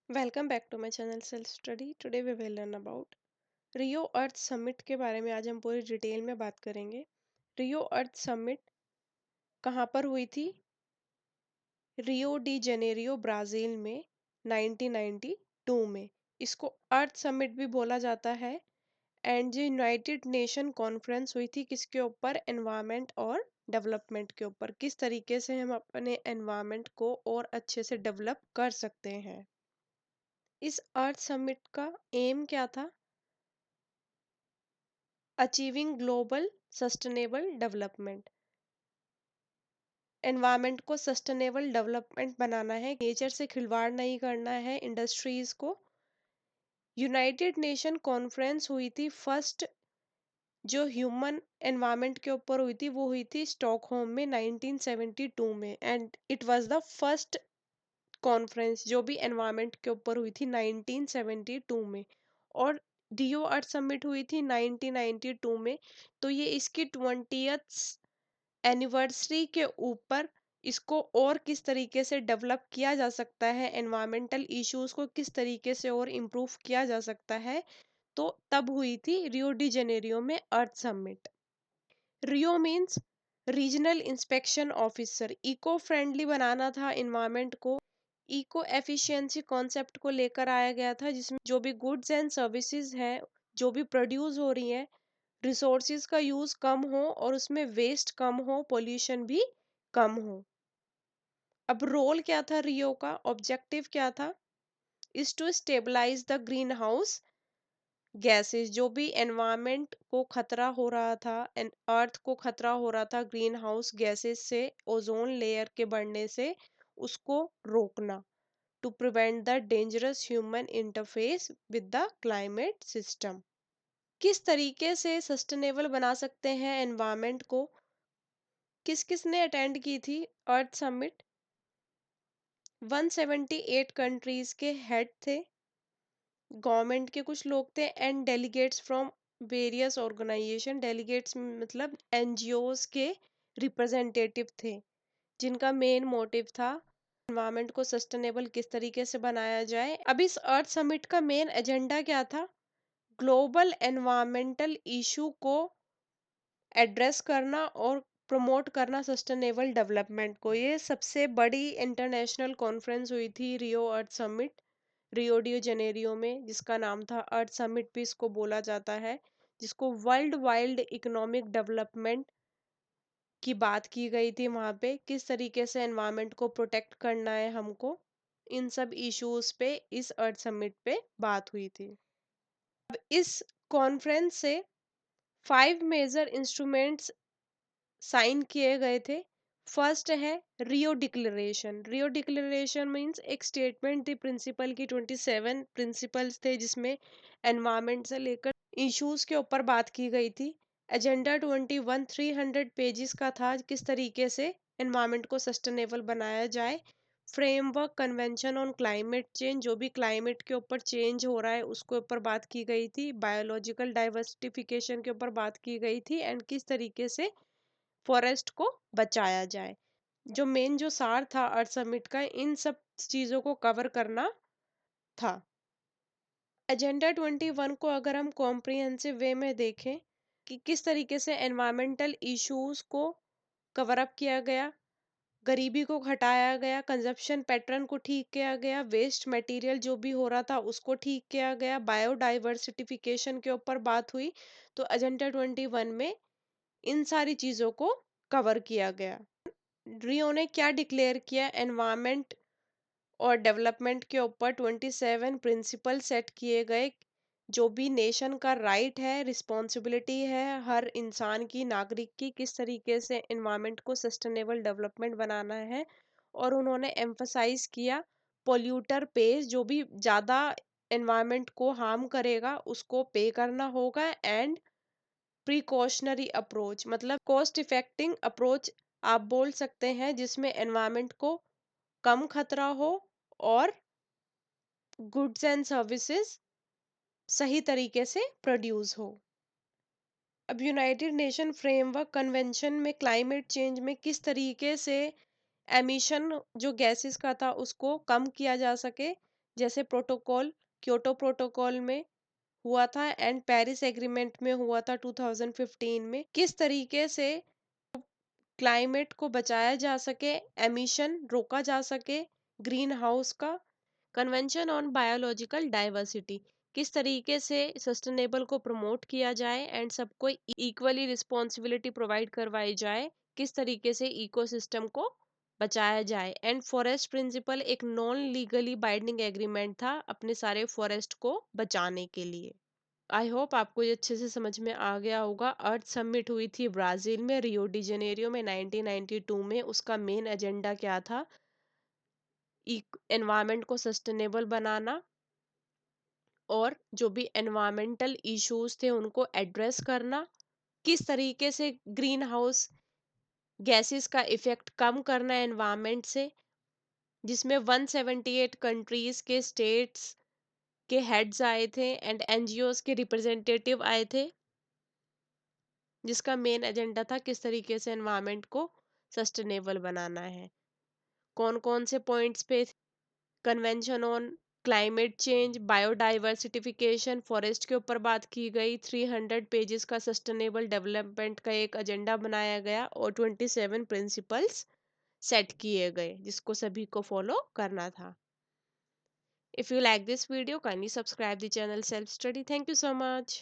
Welcome back to my channel Self Study. Today we will learn about Rio Earth Summit के बारे में। आज हम पूरी डिटेल में बात करेंगे। रियो अर्थ समिट कहाँ पर हुई थी? रियो डी जेनेरियो ब्राज़ील में 1992 में। इसको अर्थ समिट भी बोला जाता है। एंड जो यूनाइटेड नेशन कॉन्फ्रेंस हुई थी किसके ऊपर? एनवायरनमेंट और डेवलपमेंट के ऊपर। किस तरीके से हम अपने एनवायरनमेंट को और अच्छे से डेवलप कर सकते हैं। इस अर्थ समिट का एम क्या था? Achieving global sustainable development. Environment को सस्टेनेबल डेवलपमेंट बनाना है, नेचर से खिलवाड़ नहीं करना है, इंडस्ट्रीज को। यूनाइटेड नेशन कॉन्फ्रेंस हुई थी फर्स्ट, जो ह्यूमन एनवायरनमेंट के ऊपर हुई थी वो हुई थी स्टॉकहोम में 1972 में। And it was the first conference जो भी एनवायरनमेंट के ऊपर हुई थी 1972 में। और रियो अर्थ समिट हुई थी 1992 में। तो ये इसकी 20th एनिवर्सरी के ऊपर इसको और किस तरीके से डेवलप किया जा सकता है, एनवायरमेंटल इश्यूज को किस तरीके से और इम्प्रूव किया जा सकता है, तो तब हुई थी रियो डी जेनेरियो में earth summit. RIO means regional inspection officer. Eco friendly बनाना था इन्वायरमेंट को। इको एफिशिएंसी कॉन्सेप्ट को लेकर आया गया था, जिसमें जो भी गुड्स एंड सर्विसेज हैं, जो भी प्रोड्यूस हो रही हैं, रिसोर्सेज का यूज कम हो और उसमें वेस्ट कम हो, पोल्यूशन भी कम हो। अब रोल क्या था रियो का? ऑब्जेक्टिव क्या था? Is to stabilise the greenhouse gases. जो भी एनवायरनमेंट को खतरा हो रहा था, अर्थ को खतरा हो रहा था ग्रीन हाउस गैसेस से, ओजोन लेयर के बढ़ने से, उसको रोकना। To prevent the dangerous human interface with the climate system. किस तरीके से सस्टेनेबल बना सकते हैं एनवायरनमेंट को? किस किस ने अटेंड की थी अर्थ समिट? 178 कंट्रीज के हेड थे, गवर्नमेंट के कुछ लोग थे, and delegates from various organisation. Delegates मतलब एनजीओज के रिप्रेजेंटेटिव थे, जिनका मेन मोटिव था एनवायरनमेंट को सस्टेनेबल किस तरीके से बनाया जाए। अब इस अर्थ समिट का मेन एजेंडा क्या था? ग्लोबल एनवायरमेंटल इशू को एड्रेस करना और प्रमोट करना सस्टेनेबल डेवलपमेंट को। ये सबसे बड़ी इंटरनेशनल कॉन्फ्रेंस हुई थी रियो अर्थ समिट, रियो डी जेनेरियो में, जिसका नाम था अर्थ समिट भी इसको बोला जाता है। जिसको वर्ल्ड वाइड इकोनॉमिक डेवलपमेंट की बात की गई थी वहाँ पे, किस तरीके से एनवायरनमेंट को प्रोटेक्ट करना है हमको, इन सब इश्यूज पे इस अर्थ समिट पे बात हुई थी। अब इस कॉन्फ्रेंस से 5 मेजर इंस्ट्रूमेंट्स साइन किए गए थे। फर्स्ट है Rio declaration. Rio declaration means एक स्टेटमेंट थी प्रिंसिपल की। 27 प्रिंसिपल्स थे, जिसमें एनवायरमेंट से लेकर इश्यूज के ऊपर बात की गई थी। एजेंडा 21 300 पेजेस का था, किस तरीके से एनवायरमेंट को सस्टेनेबल बनाया जाए। Framework convention on climate change, जो भी क्लाइमेट के ऊपर चेंज हो रहा है उसके ऊपर बात की गई थी। बायोलॉजिकल डाइवर्सिफिकेशन के ऊपर बात की गई थी, एंड किस तरीके से फॉरेस्ट को बचाया जाए। जो मेन जो सार था अर्थ समिट का, इन सब चीजों को कवर करना था। एजेंडा 21 को अगर हम कॉम्प्रिहेंसिव वे में देखें कि किस तरीके से एनवायरमेंटल इश्यूज को कवर अप किया गया, गरीबी को घटाया गया, कंजप्शन पैटर्न को ठीक किया गया, वेस्ट मटेरियल जो भी हो रहा था उसको ठीक किया गया, बायोडाइवर्सिटिफिकेशन के ऊपर बात हुई। तो एजेंडा 21 में इन सारी चीजों को कवर किया गया। रियो ने क्या डिक्लेयर किया? एनवायरनमेंट और डेवलपमेंट के ऊपर 27 प्रिंसिपल सेट किए गए। जो भी नेशन का राइट है, रिस्पॉन्सिबिलिटी है हर इंसान की, नागरिक की, किस तरीके से एनवायरनमेंट को सस्टेनेबल डेवलपमेंट बनाना है। और उन्होंने एम्फसाइज किया पोल्यूटर पेज, जो भी ज़्यादा एनवायरनमेंट को हार्म करेगा उसको पे करना होगा। एंड प्रिकॉशनरी अप्रोच मतलब कॉस्ट इफेक्टिंग अप्रोच आप बोल सकते हैं, जिसमें एनवायरनमेंट को कम खतरा हो और गुड्स एंड सर्विसेज सही तरीके से प्रोड्यूस हो। अब यूनाइटेड नेशन फ्रेमवर्क कन्वेंशन में क्लाइमेट चेंज में किस तरीके से एमिशन जो गैसेस का था उसको कम किया जा सके, जैसे प्रोटोकॉल, क्योटो प्रोटोकॉल में हुआ था एंड पेरिस एग्रीमेंट में हुआ था 2015 में, किस तरीके से क्लाइमेट को बचाया जा सके, एमिशन रोका जा सके ग्रीन हाउस का। कन्वेंशन ऑन बायोलॉजिकल डाइवर्सिटी, किस तरीके से सस्टेनेबल को प्रमोट किया जाए एंड सबको इक्वली रिस्पॉन्सिबिलिटी प्रोवाइड करवाई जाए, किस तरीके से इकोसिस्टम को बचाया जाए। एंड फॉरेस्ट प्रिंसिपल एक नॉन लीगली बाइंडिंग एग्रीमेंट था अपने सारे फॉरेस्ट को बचाने के लिए। आई होप आपको ये अच्छे से समझ में आ गया होगा। अर्थ समिट हुई थी ब्राजील में, रियो डी जेनेरियो में 1992 में। उसका मेन एजेंडा क्या था? एनवायरनमेंट को सस्टेनेबल बनाना और जो भी एनवायरमेंटल इश्यूज थे उनको एड्रेस करना, किस तरीके से ग्रीन हाउस गैसेस का इफेक्ट कम करना एनवायरनमेंट से, जिसमें 178 कंट्रीज के स्टेट्स के हेड्स आए थे एंड एनजीओज के रिप्रेजेंटेटिव आए थे, जिसका मेन एजेंडा था किस तरीके से एनवायरनमेंट को सस्टेनेबल बनाना है। कौन कौन से पॉइंट्स पे? Convention on climate change, biodiversification, forest के ऊपर बात की गई, 300 पेजेस का सस्टेनेबल डेवलपमेंट का एक एजेंडा बनाया गया और 27 प्रिंसिपल्स सेट किए गए जिसको सभी को फॉलो करना था। If you like this video, kindly subscribe the channel Self Study. Thank you so much.